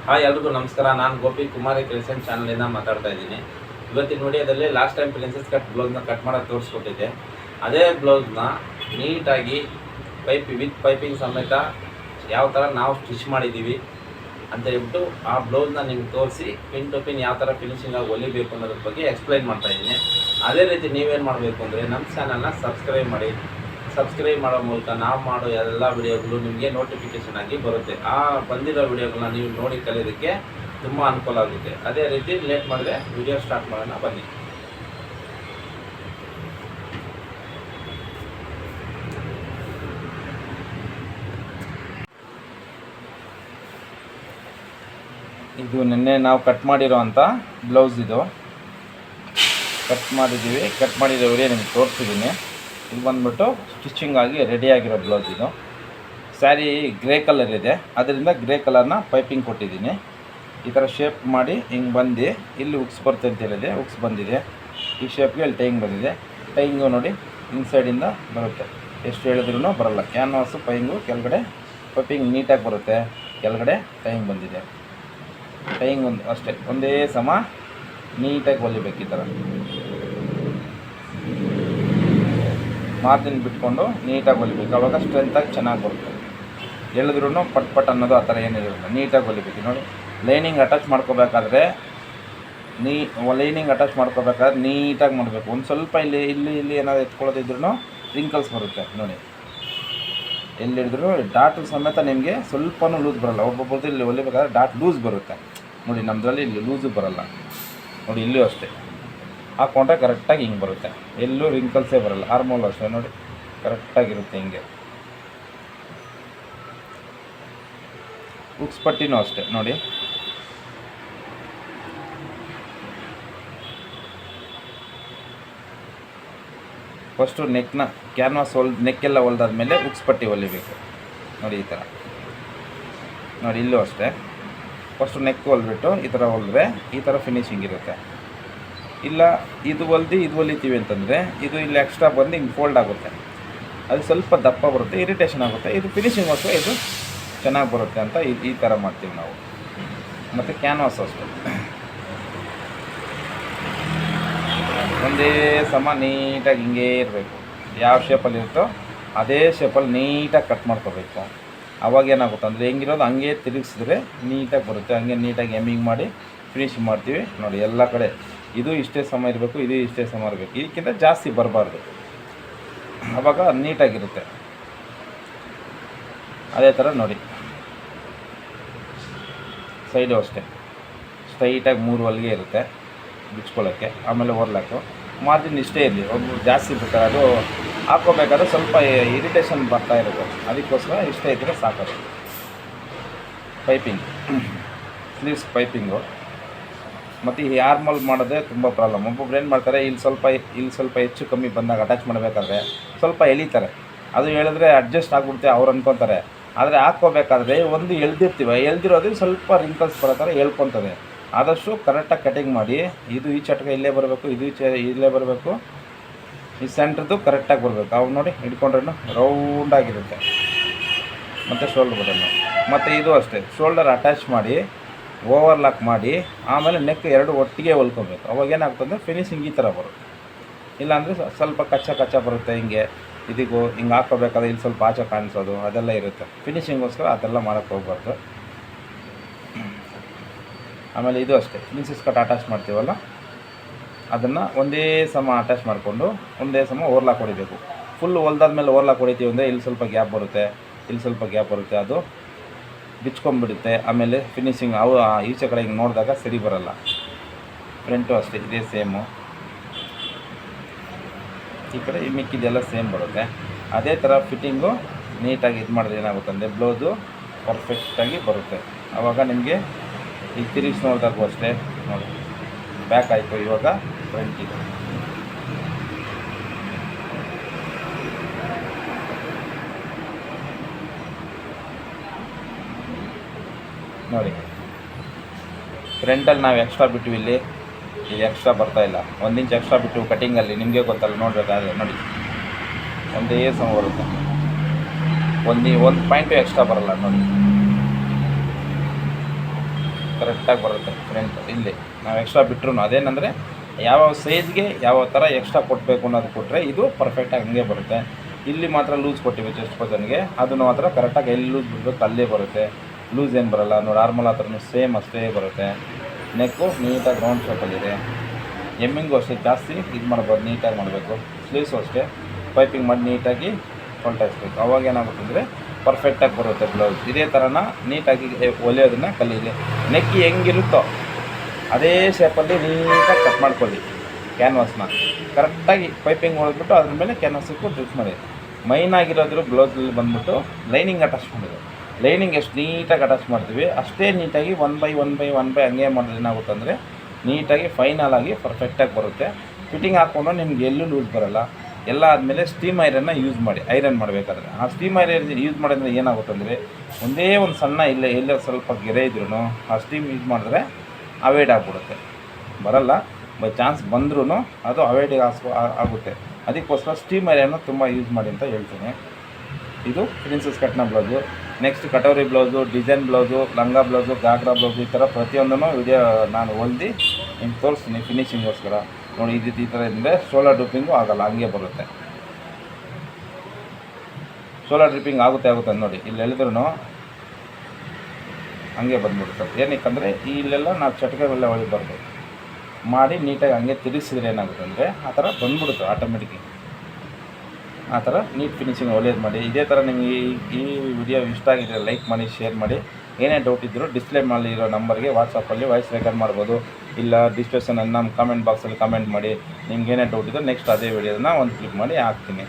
Hi ಎಲ್ರಿಗೂ ನಮಸ್ಕಾರ. ನಾನು ಗೋಪಿ ಕುಮಾರಿ ಕ್ರಿಯೇಷನ್ ಚಾನಲಿಂದ ಮಾತಾಡ್ತಾ ಇದ್ದೀನಿ. ಇವತ್ತಿನ ವಿಡಿಯೋದಲ್ಲಿ ಲಾಸ್ಟ್ ಟೈಮ್ ಪ್ರಿನ್ಸಸ್ ಕಟ್ ಬ್ಲೌಸ್ನ ಕಟ್ ಮಾಡೋದು ತೋರಿಸ್ಕೊಟ್ಟಿದ್ದೆ. ಅದೇ ಬ್ಲೌಸ್ನ ನೀಟಾಗಿ ಪೈಪಿಂಗ್ ಸಮೇತ ಯಾವ ಥರ ನಾವು ಸ್ಟಿಚ್ ಮಾಡಿದ್ದೀವಿ ಅಂತ ಹೇಳ್ಬಿಟ್ಟು ಆ ಬ್ಲೌಸ್ನ ನಿಮ್ಗೆ ತೋರಿಸಿ ಪಿನ್ ಟು ಪಿನ್ ಯಾವ ಥರ ಫಿನಿಶಿಂಗಾಗಿ ಹೊಲಿಬೇಕು ಅನ್ನೋದ್ರ ಬಗ್ಗೆ ಎಕ್ಸ್ಪ್ಲೈನ್ ಮಾಡ್ತಾ ಇದ್ದೀನಿ. ಅದೇ ರೀತಿ ನೀವೇನು ಮಾಡಬೇಕು ಅಂದರೆ ನಮ್ಮ ಚಾನಲ್ನ ಸಬ್ಸ್ಕ್ರೈಬ್ ಮಾಡಿ. ಸಬ್ಸ್ಕ್ರೈಬ್ ಮಾಡೋ ಮೂಲಕ ನಾವು ಮಾಡೋ ಎಲ್ಲ ವಿಡಿಯೋಗಳು ನಿಮಗೆ ನೋಟಿಫಿಕೇಷನ್ ಆಗಿ ಬರುತ್ತೆ. ಆ ಬಂದಿರೋ ವಿಡಿಯೋಗಳನ್ನ ನೀವು ನೋಡಿ ಕಲಿಯೋದಕ್ಕೆ ತುಂಬ ಅನುಕೂಲ ಆಗುತ್ತೆ. ಅದೇ ರೀತಿ ಲೇಟ್ ಮಾಡಿದ್ರೆ ವಿಡಿಯೋ ಸ್ಟಾರ್ಟ್ ಮಾಡೋಣ ಬನ್ನಿ. ಇದು ನಿನ್ನೆ ನಾವು ಕಟ್ ಮಾಡಿರೋ ಅಂಥ ಬ್ಲೌಸ್. ಇದು ಕಟ್ ಮಾಡಿದ್ದೀವಿ. ಕಟ್ ಮಾಡಿರೋ ವಿಡಿಯೋ ನಿಮ್ಗೆ ತೋರಿಸಿದ್ದೀನಿ. ಇದು ಬಂದ್ಬಿಟ್ಟು ಸ್ಟಿಚಿಂಗ್ ಆಗಿ ರೆಡಿಯಾಗಿರೋ ಬ್ಲೌಸ್. ಇದು ಸ್ಯಾರಿ ಗ್ರೇ ಕಲರ್ ಇದೆ, ಅದರಿಂದ ಗ್ರೇ ಕಲರ್ನ ಪೈಪಿಂಗ್ ಕೊಟ್ಟಿದ್ದೀನಿ. ಈ ಥರ ಶೇಪ್ ಮಾಡಿ ಹಿಂಗೆ ಬಂದು ಇಲ್ಲಿ ಉಕ್ಸ್ ಬರುತ್ತೆ ಅಂತ ಹೇಳಿದೆ. ಉಕ್ಸ್ ಬಂದಿದೆ ಈ ಶೇಪ್ಗೆ. ಇಲ್ಲಿ ಟೈಂಗ್ ಬಂದಿದೆ. ಟೈಂಗು ನೋಡಿ ಇನ್ಸೈಡಿಂದ ಬರುತ್ತೆ. ಎಷ್ಟು ಹೇಳಿದ್ರೂ ಬರೋಲ್ಲ. ಕ್ಯಾನ್ವಾಸು ಪೈಂಗು ಕೆಳಗಡೆ ಪೈಪಿಂಗ್ ನೀಟಾಗಿ ಬರುತ್ತೆ. ಕೆಳಗಡೆ ಟೈಂಗ್ ಬಂದಿದೆ. ಟೈಂಗ್ ಒಂದು ಅಷ್ಟೇ ಒಂದೇ ಸಮ ನೀಟಾಗಿ ಹೊಲಿಬೇಕು. ಈ ಥರ ಮಾರ್ಜಿನ್ ಬಿಟ್ಕೊಂಡು ನೀಟಾಗಿ ಹೊಲಿಬೇಕು. ಆವಾಗ ಸ್ಟ್ರೆಂತಾಗಿ ಚೆನ್ನಾಗಿ ಬರುತ್ತೆ. ಹೇಳಿದ್ರೂ ಪಟ್ ಅನ್ನೋದು ಆ ಥರ ಏನಿರೋಲ್ಲ. ನೀಟಾಗಿ ಹೊಲಿಬೇಕು. ನೋಡಿ ಲೈನಿಂಗ್ ಅಟ್ಯಾಚ್ ಮಾಡ್ಕೋಬೇಕಾದ್ರೆ ಲೈನಿಂಗ್ ಅಟ್ಯಾಚ್ ಮಾಡ್ಕೋಬೇಕಾದ್ರೆ ನೀಟಾಗಿ ಮಾಡಬೇಕು. ಒಂದು ಸ್ವಲ್ಪ ಇಲ್ಲಿ ಏನಾದ್ರು ಎತ್ಕೊಳ್ಳೋದಿದ್ರೂ ರಿಂಕಲ್ಸ್ ಬರುತ್ತೆ. ನೋಡಿ ಎಲ್ಲಿ ಹಿಡಿದ್ರು ಡಾಟ್ ಸಮೇತ ನಿಮಗೆ ಸ್ವಲ್ಪನೂ ಲೂಸ್ ಬರೋಲ್ಲ. ಒಬ್ಬೊಬ್ಬರದ್ದು ಇಲ್ಲಿ ಹೊಲಿಬೇಕಾದ್ರೆ ಡಾಟ್ ಲೂಸ್ ಬರುತ್ತೆ. ನೋಡಿ ನಮ್ಮದ್ರಲ್ಲಿ ಇಲ್ಲಿ ಲೂಸು ಬರೋಲ್ಲ. ನೋಡಿ ಇಲ್ಲೂ ಅಷ್ಟೇ ಹಾಕ್ಕೊಂಡ್ರೆ ಕರೆಕ್ಟಾಗಿ ಹಿಂಗೆ ಬರುತ್ತೆ. ಎಲ್ಲೂ ರಿಂಕಲ್ಸೇ ಬರೋಲ್ಲ. ಆರ್ಮೋಲ್ ಅಷ್ಟೇ ನೋಡಿ ಕರೆಕ್ಟಾಗಿರುತ್ತೆ ಹಿಂಗೆ. ಉಕ್ಸ್ ಪಟ್ಟಿನೂ ಅಷ್ಟೇ ನೋಡಿ. ಫಸ್ಟು ನೆಕ್ನ ಕ್ಯಾನ್ವಾಸ್ ನೆಕ್ಕೆಲ್ಲ ಹೊಲ್ದಾದ್ಮೇಲೆ ಉಕ್ಸ್ ಪಟ್ಟಿ ಹೊಲಿಬೇಕು. ನೋಡಿ ಈ ಥರ. ನೋಡಿ ಇಲ್ಲೂ ಅಷ್ಟೇ ಫಸ್ಟು ನೆಕ್ ಹೊಲ್ಬಿಟ್ಟು ಈ ಥರ ಹೊಲಿದ್ರೆ ಈ ಥರ ಫಿನಿಶಿಂಗ್ ಇರುತ್ತೆ. ಇಲ್ಲ ಇದು ಹೊಲಿತೀವಿ ಅಂತಂದರೆ ಇದು ಇಲ್ಲಿ ಎಕ್ಸ್ಟ್ರಾ ಬಂದು ಹಿಂಗೆ ಫೋಲ್ಡ್ ಆಗುತ್ತೆ. ಅದು ಸ್ವಲ್ಪ ದಪ್ಪ ಬರುತ್ತೆ, ಇರಿಟೇಷನ್ ಆಗುತ್ತೆ. ಇದು ಫಿನಿಶಿಂಗೋಸ್ಕರ ಇದು ಚೆನ್ನಾಗಿ ಬರುತ್ತೆ ಅಂತ ಈ ಥರ ಮಾಡ್ತೀವಿ ನಾವು. ಮತ್ತು ಕ್ಯಾನ್ವಾಸ್ ಅಷ್ಟೇ ಒಂದೇ ಸಮ ನೀಟಾಗಿ ಹಿಂಗೇ ಇರಬೇಕು. ಯಾವ ಶೇಪಲ್ಲಿ ಇರುತ್ತೋ ಅದೇ ಶೇಪಲ್ಲಿ ನೀಟಾಗಿ ಕಟ್ ಮಾಡ್ಕೋಬೇಕು. ಅವಾಗ ಏನಾಗುತ್ತೆ ಅಂದರೆ ಹೆಂಗಿರೋದು ಹಂಗೆ ತಿರುಗಿಸಿದ್ರೆ ನೀಟಾಗಿ ಬರುತ್ತೆ. ಹಂಗೆ ನೀಟಾಗಿ ಎಮ್ಮಿಂಗ್ ಮಾಡಿ ಫಿನಿಶಿಂಗ್ ಮಾಡ್ತೀವಿ. ನೋಡಿ ಎಲ್ಲ ಕಡೆ ಇದು ಇಷ್ಟೇ ಸಮ ಇರಬೇಕು, ಇದು ಇಷ್ಟೇ ಸಮ ಇರಬೇಕು. ಇದಕ್ಕಿಂತ ಜಾಸ್ತಿ ಬರಬಾರ್ದು. ಆವಾಗ ನೀಟಾಗಿರುತ್ತೆ. ಅದೇ ಥರ ನೋಡಿ ಸೈಡು ಅಷ್ಟೇ ಸ್ಟ್ರೈಟಾಗಿ 3 ಹೊಲಿಗೆ ಇರುತ್ತೆ ಬಿಚ್ಕೊಳ್ಳೋಕ್ಕೆ. ಆಮೇಲೆ ಓರ್ಲಾಕು ಮಾರ್ಜಿನ್ ಇಷ್ಟೇ ಇರಲಿ. ಒಬ್ಬರು ಜಾಸ್ತಿ ಬಿಡ್ತಾರೆ, ಅದು ಹಾಕ್ಕೋಬೇಕಾದ್ರೆ ಸ್ವಲ್ಪ ಇರಿಟೇಷನ್ ಬರ್ತಾ ಇರುತ್ತೆ. ಅದಕ್ಕೋಸ್ಕರ ಇಷ್ಟೇ ಇದ್ದರೆ ಸಾಕೋದು. ಪೈಪಿಂಗ್ ಸ್ಲೀವ್ಸ್ ಪೈಪಿಂಗು ಮತ್ತು ಈ ಆರ್ಮಲ್ ಮಾಡೋದೇ ತುಂಬ ಪ್ರಾಬ್ಲಮ್. ಒಬ್ಬೊಬ್ರು ಏನು ಮಾಡ್ತಾರೆ, ಇಲ್ಲಿ ಸ್ವಲ್ಪ ಹೆಚ್ಚು ಕಮ್ಮಿ ಬಂದಾಗ ಅಟ್ಯಾಚ್ ಮಾಡಬೇಕಾದ್ರೆ ಸ್ವಲ್ಪ ಎಳಿತಾರೆ. ಅದು ಹೇಳಿದ್ರೆ ಅಡ್ಜಸ್ಟ್ ಆಗಿಬಿಡುತ್ತೆ ಅವ್ರು ಅಂದ್ಕೊತಾರೆ. ಆದರೆ ಹಾಕ್ಕೋಬೇಕಾದ್ರೆ ಒಂದು ಎಳ್ದಿರೋದು ಸ್ವಲ್ಪ ರಿಂಕಲ್ಸ್ ಬರೋ ಥರ ಹೇಳ್ಕೊತದೆ. ಆದಷ್ಟು ಕರೆಕ್ಟಾಗಿ ಕಟಿಂಗ್ ಮಾಡಿ. ಇದು ಈ ಚಟಕ ಇಲ್ಲೇ ಬರಬೇಕು, ಇದು ಇಲ್ಲೇ ಬರಬೇಕು. ಈ ಸೆಂಟ್ರದ್ದು ಕರೆಕ್ಟಾಗಿ ಬರಬೇಕು. ಅವು ನೋಡಿ ಹಿಡ್ಕೊಂಡ್ರೂ ರೌಂಡಾಗಿರುತ್ತೆ. ಮತ್ತು ಶೋಲ್ಡರ್ ಬಟನ್ನು ಮತ್ತು ಇದು ಅಷ್ಟೇ ಶೋಲ್ಡರ್ ಅಟ್ಯಾಚ್ ಮಾಡಿ ಓವರ್ಲಾಕ್ ಮಾಡಿ ಆಮೇಲೆ ನೆಕ್ ಎರಡು ಒಟ್ಟಿಗೆ ಹೊಲ್ಕೊಬೇಕು. ಅವಾಗ ಏನಾಗ್ತದೆ ಫಿನಿಶಿಂಗ್ ಈ ಥರ ಬರುತ್ತೆ. ಇಲ್ಲಾಂದರೆ ಸ್ವಲ್ಪ ಕಚ್ಚ ಬರುತ್ತೆ. ಹಿಂಗೆ ಇದಕ್ಕೂ ಹಿಂಗೆ ಹಾಕ್ಕೋಬೇಕಾದ್ರೆ ಇಲ್ಲಿ ಸ್ವಲ್ಪ ಆಚೆ ಕಾಣಿಸೋದು ಅದೆಲ್ಲ ಇರುತ್ತೆ. ಫಿನಿಶಿಂಗೋಸ್ಕರ ಅದೆಲ್ಲ ಮಾಡೋಕ್ಕೆ ಹೋಗ್ಬಾರ್ದು. ಆಮೇಲೆ ಇದು ಅಷ್ಟೇ ಪ್ರಿನ್ಸಸ್ ಕಟ್ ಅಟ್ಯಾಚ್ ಮಾಡ್ತೀವಲ್ಲ ಅದನ್ನು ಒಂದೇ ಸಮ ಅಟ್ಯಾಚ್ ಮಾಡಿಕೊಂಡು ಒಂದೇ ಸಮ ಓವರ್ಲಾಕ್ ಹೊಡಿಬೇಕು. ಫುಲ್ ಹೊಲ್ದಾದ್ಮೇಲೆ ಓವರ್ಲಾಕ್ ಹೊಡಿತೀವಿ ಅಂದರೆ ಇಲ್ಲಿ ಸ್ವಲ್ಪ ಗ್ಯಾಪ್ ಬರುತ್ತೆ. ಅದು ಬಿಚ್ಕೊಂಡ್ಬಿಡುತ್ತೆ. ಆಮೇಲೆ ಫಿನಿಶಿಂಗ್ ಈಚೆ ಕಡೆ ಹಿಂಗೆ ನೋಡಿದಾಗ ಸರಿ ಬರೋಲ್ಲ. ಫ್ರಂಟು ಅಷ್ಟೇ ಇದೇ ಸೇಮು. ಈ ಕಡೆ ಈ ಮಿಕ್ಕಿದೆಲ್ಲ ಸೇಮ್ ಬರುತ್ತೆ. ಅದೇ ಥರ ಫಿಟ್ಟಿಂಗು ನೀಟಾಗಿ ಇದು ಮಾಡಿದ್ರೆ ಏನಾಗುತ್ತೆ ಅಂದರೆ ಬ್ಲೌಸು ಪರ್ಫೆಕ್ಟಾಗಿ ಬರುತ್ತೆ. ಆವಾಗ ನಿಮಗೆ ಈಗ ತಿರುಗಿಸಿ ನೋಡಿದಾಗೂ ಅಷ್ಟೇ ನೋಡಿ ಬ್ಯಾಕ್ ಆಯಿತು. ಇವಾಗ ಫ್ರಂಟ್ ಇದೆ. ನೋಡಿ ಫ್ರಂಟಲ್ಲಿ ನಾವು ಎಕ್ಸ್ಟ್ರಾ ಬಿಟ್ಟು ಇಲ್ಲಿ ಎಕ್ಸ್ಟ್ರಾ ಬರ್ತಾಯಿಲ್ಲ. 1 ಇಂಚ್ ಎಕ್ಸ್ಟ್ರಾ ಬಿಟ್ಟು ಕಟಿಂಗಲ್ಲಿ ನಿಮಗೆ ಗೊತ್ತಲ್ಲ ನೋಡಬೇಕಾದ್ರೆ ನೋಡಿ ಒಂದೇ ಸಮ ಬರುತ್ತೆ. ಒಂದು ಪಾಯಿಂಟು ಎಕ್ಸ್ಟ್ರಾ ಬರಲ್ಲ ನೋಡಿ. ಕರೆಕ್ಟಾಗಿ ಬರುತ್ತೆ ಫ್ರಂಟ್. ಇಲ್ಲಿ ನಾವು ಎಕ್ಸ್ಟ್ರಾ ಬಿಟ್ಟರು ಅದೇನೆಂದರೆ ಯಾವ ಸೈಜ್ಗೆ ಯಾವ ಥರ ಎಕ್ಸ್ಟ್ರಾ ಕೊಡಬೇಕು ಅನ್ನೋದು ಕೊಟ್ಟರೆ ಇದು ಪರ್ಫೆಕ್ಟಾಗಿ ಹಂಗೆ ಬರುತ್ತೆ. ಇಲ್ಲಿ ಮಾತ್ರ ಲೂಸ್ ಕೊಟ್ಟಿವಿ ಚೆಸ್ಟ್ ಪೋಸನ್ಗೆ, ಅದನ್ನು ಮಾತ್ರ ಕರೆಕ್ಟಾಗಿ ಎಲ್ಲಿ ಲೂಸ್ ಬಿಡಬೇಕು ಅಲ್ಲೇ ಬರುತ್ತೆ, ಲೂಸ್ ಏನು ಬರೋಲ್ಲ. ನೋಡಿ ಆರ್ಮಲ್ ಹತ್ರನೂ ಸೇಮ್ ಅಷ್ಟೇ ಬರುತ್ತೆ. ನೆಕ್ಕು ನೀಟಾಗಿ ರೌಂಡ್ ಶೇಪಲ್ಲಿದೆ. ಎಮ್ಮಿಂಗು ಅಷ್ಟೇ ಜಾಸ್ತಿ ಇದು ಮಾಡ್ಬೋದು, ನೀಟಾಗಿ ಮಾಡಬೇಕು. ಸ್ಲೀವ್ಸು ಅಷ್ಟೇ ಪೈಪಿಂಗ್ ಮಾಡಿ ನೀಟಾಗಿ ಹೊಲ್ಟಾಯಿಸ್ಬೇಕು. ಅವಾಗ ಏನಾಗುತ್ತೆ ಅಂದರೆ ಪರ್ಫೆಕ್ಟಾಗಿ ಬರುತ್ತೆ ಬ್ಲೌಸ್. ಇದೇ ಥರನ ನೀಟಾಗಿ ಹೊಲಿಯೋದನ್ನು ಕಲೀಲಿ. ನೆಕ್ಕಿ ಹೆಂಗಿರುತ್ತೋ ಅದೇ ಶೇಪಲ್ಲಿ ನೀಟಾಗಿ ಕಟ್ ಮಾಡ್ಕೊಳ್ಳಿ. ಕ್ಯಾನ್ವಾಸ್ನ ಕರೆಕ್ಟಾಗಿ ಪೈಪಿಂಗ್ ಹೊಡೆದ್ಬಿಟ್ಟು ಅದ್ರ ಮೇಲೆ ಕ್ಯಾನ್ವಾಸಿಗೂ ಡ್ರಿಪ್ ಮಾಡಿ. ಮೈನಾಗಿರೋದ್ರ ಬ್ಲೌಸಲ್ಲಿ ಬಂದ್ಬಿಟ್ಟು ಲೈನಿಂಗ್ ಅಟ್ಯಾಚ್ ಮಾಡೋದು. ಲೈನಿಂಗ್ ಎಷ್ಟು ನೀಟಾಗಿ ಅಟ್ಯಾಚ್ ಮಾಡ್ತೀವಿ ಅಷ್ಟೇ ನೀಟಾಗಿ ಒನ್ ಬೈ ಹಂಗೆ ಮಾಡಿದ್ರೆ ಏನಾಗುತ್ತೆ ಅಂದರೆ ನೀಟಾಗಿ ಫೈನಲಾಗಿ ಪರ್ಫೆಕ್ಟಾಗಿ ಬರುತ್ತೆ. ಫಿಟ್ಟಿಂಗ್ ಹಾಕ್ಕೊಂಡು ನಿಮ್ಗೆ ಎಲ್ಲೂ ಲೂಸ್ ಬರೋಲ್ಲ. ಎಲ್ಲ ಆದಮೇಲೆ ಸ್ಟೀಮ್ ಐರನ್ನ ಯೂಸ್ ಮಾಡಿ, ಐರನ್ ಮಾಡಬೇಕಾದ್ರೆ. ಆ ಸ್ಟೀಮ್ ಐರನ್ ಯೂಸ್ ಮಾಡಿದ್ರೆ ಏನಾಗುತ್ತೆ ಅಂದರೆ ಒಂದೇ ಒಂದು ಸಣ್ಣ ಎಲ್ಲೇ ಸ್ವಲ್ಪ ಗೆರೆ ಇದ್ರೂ ಆ ಸ್ಟೀಮ್ ಯೂಸ್ ಮಾಡಿದ್ರೆ ಅವಾಯ್ಡ್ ಆಗಿಬಿಡುತ್ತೆ, ಬರೋಲ್ಲ. ಬೈ ಚಾನ್ಸ್ ಬಂದ್ರೂ ಅದು ಅವಾಯ್ಡಿಗೆ ಆಗುತ್ತೆ. ಅದಕ್ಕೋಸ್ಕರ ಸ್ಟೀಮ್ ಐರನ್ನು ತುಂಬ ಯೂಸ್ ಮಾಡಿ ಅಂತ ಹೇಳ್ತೀನಿ. ಇದು ಪ್ರಿನ್ಸಸ್ ಕಟ್ನ ಬ್ಲೌಸು. ನೆಕ್ಸ್ಟ್ ಕಟೋರಿ ಬ್ಲೌಸು, ಡಿಸೈನ್ ಬ್ಲೌಸು, ಲಂಗ ಬ್ಲೌಸು, ಗಾಗ್ರಾ ಬ್ಲೌಸು, ಈ ಥರ ಪ್ರತಿಯೊಂದನ್ನು ವಿಡಿಯೋ ನಾನು ಹೊಲ್ದು ನಿಮ್ಗೆ ತೋರಿಸ್ತೀನಿ ಫಿನಿಶಿಂಗೋಸ್ಕರ. ನೋಡಿ ಈ ಥರ ಇದ್ದರೆ ಶೋಲ್ಡರ್ ಡ್ರಿಪ್ಪಿಂಗು ಆಗೋಲ್ಲ, ಹಂಗೆ ಬರುತ್ತೆ. ಶೋಲ್ಡರ್ ಡ್ರಿಪ್ಪಿಂಗ್ ಆಗುತ್ತೆ ನೋಡಿ, ಇಲ್ಲಿ ಎಳೆದ್ರೂ ಹಂಗೆ ಬಂದ್ಬಿಡುತ್ತೆ. ಏನಕ್ಕಂದರೆ ಇಲ್ಲೆಲ್ಲ ನಾವು ಚಟಕೆಲ್ಲ ಹೊಳಿಬಾರ್ದು, ಮಾಡಿ ನೀಟಾಗಿ ಹಂಗೆ ತಿರುಗಿಸಿದ್ರೆ ಏನಾಗುತ್ತೆ ಅಂದರೆ ಆ ಥರ ಬಂದ್ಬಿಡುತ್ತೆ ಆಟೋಮೆಟಿಕ್ಲಿ. ಆ ಥರ ನೀಟ್ ಫಿನಿಶಿಂಗ್ ಒಳ್ಳೇದು ಮಾಡಿ. ಇದೇ ಥರ ನಿಮಗೆ ಈ ವಿಡಿಯೋ ಇಷ್ಟ ಆಗಿದ್ರೆ ಲೈಕ್ ಮಾಡಿ, ಶೇರ್ ಮಾಡಿ. ಏನೇ ಡೌಟ್ ಇದ್ದರೂ ಡಿಸ್ಪ್ಲೇ ಮಾಡಿ ಇರೋ ನಂಬರ್ಗೆ ವಾಟ್ಸಪ್ಪಲ್ಲಿ ವಾಯ್ಸ್ ರೆಕಾರ್ಡ್ ಮಾಡ್ಬೋದು, ಇಲ್ಲ ಡಿಸ್ಕ್ರಿಪ್ಷನ್ ನಮ್ಮ ಕಾಮೆಂಟ್ ಬಾಕ್ಸಲ್ಲಿ ಕಾಮೆಂಟ್ ಮಾಡಿ. ನಿಮ್ಗೆ ಏನೇ ಡೌಟ್ ಇದ್ದರೆ ನೆಕ್ಸ್ಟ್ ಅದೇ ವಿಡಿಯೋನ ಒಂದು ಕ್ಲಿಕ್ ಮಾಡಿ ಹಾಕ್ತೀನಿ.